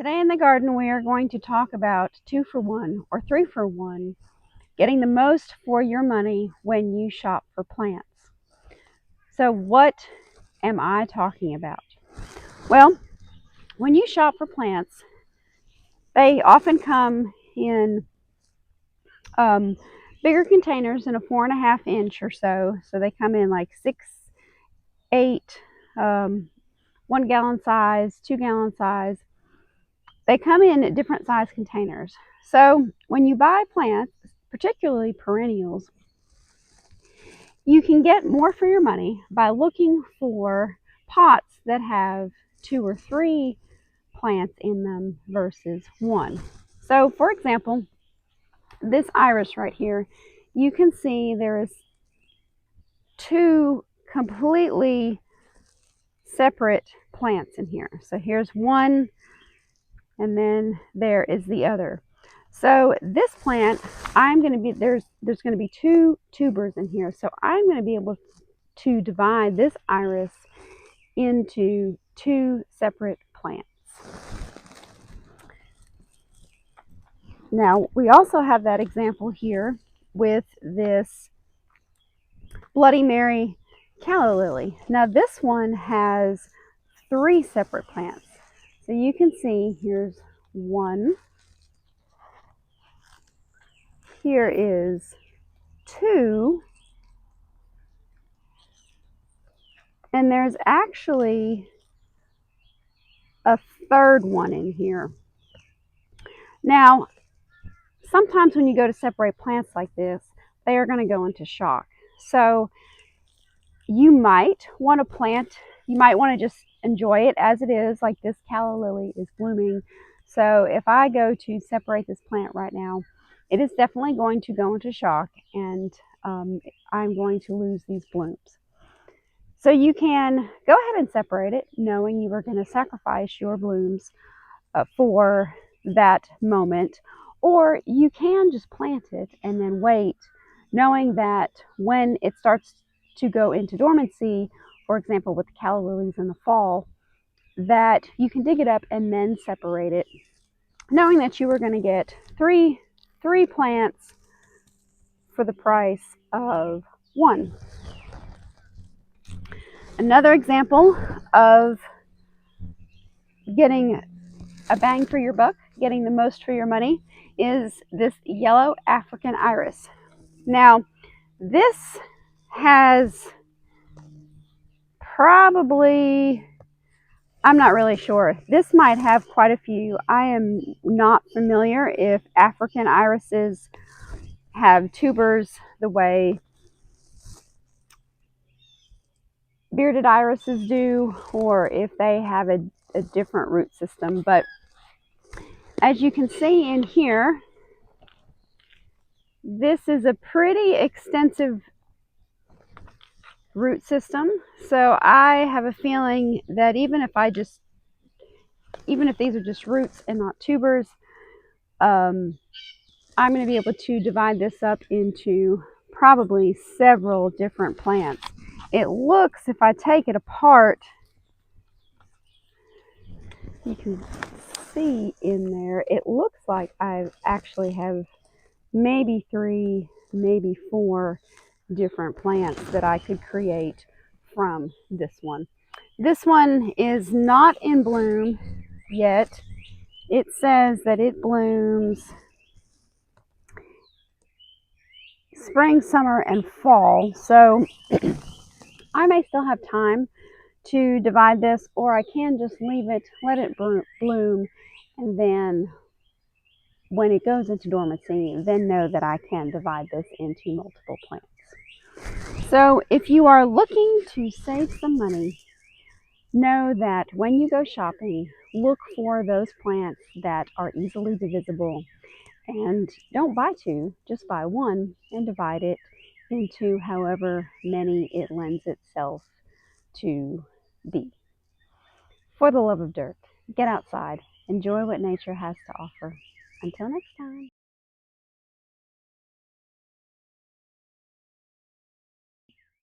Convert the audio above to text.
Today in the garden we are going to talk about 2 for 1 or 3 for 1, getting the most for your money when you shop for plants. So what am I talking about? Well, when you shop for plants, they often come in bigger containers in a 4.5 inch or so. So they come in like 6, 8, 1 gallon size, 2 gallon size. They come in different size containers. So when you buy plants, particularly perennials, you can get more for your money by looking for pots that have 2 or 3 plants in them versus 1. So for example, this iris right here, you can see there is 2 completely separate plants in here. So here's one, and then there is the other. So this plant, there's going to be 2 tubers in here. So I'm going to be able to divide this iris into 2 separate plants. Now we also have that example here with this Bloody Mary calla lily. Now this one has 3 separate plants. So you can see here's 1. Here is 2. And there's actually a 3rd one in here. Now, sometimes when you go to separate plants like this, they are going to go into shock. So you might want to plant, you might want to just enjoy it as it is, like this calla lily is blooming. So if I go to separate this plant right now, it is definitely going to go into shock, and I'm going to lose these blooms. So you can go ahead and separate it, knowing you are going to sacrifice your blooms for that moment, or you can just plant it and then wait, knowing that when it starts to go into dormancy, for example with the calla lilies in the fall, that you can dig it up and then separate it, knowing that you are going to get three plants for the price of 1. Another example of getting a bang for your buck, getting the most for your money, is this yellow African iris. Now, this has probably, I'm not really sure, this might have quite a few. I am not familiar if African irises have tubers the way bearded irises do, or if they have a different root system. But as you can see in here, this is a pretty extensive root system. So I have a feeling that even if these are just roots and not tubers, I'm going to be able to divide this up into probably several different plants. It looks, if I take it apart, you can see in there, it looks like I actually have maybe 3, maybe 4 different plants that I could create from this one. This one is not in bloom yet. It says that it blooms spring, summer, and fall. So I may still have time to divide this, or I can just leave it, let it bloom, and then when it goes into dormancy, then know that I can divide this into multiple plants. So if you are looking to save some money, know that when you go shopping, look for those plants that are easily divisible, and don't buy 2, just buy 1 and divide it into however many it lends itself to be. For the love of dirt, get outside, enjoy what nature has to offer. Until next time.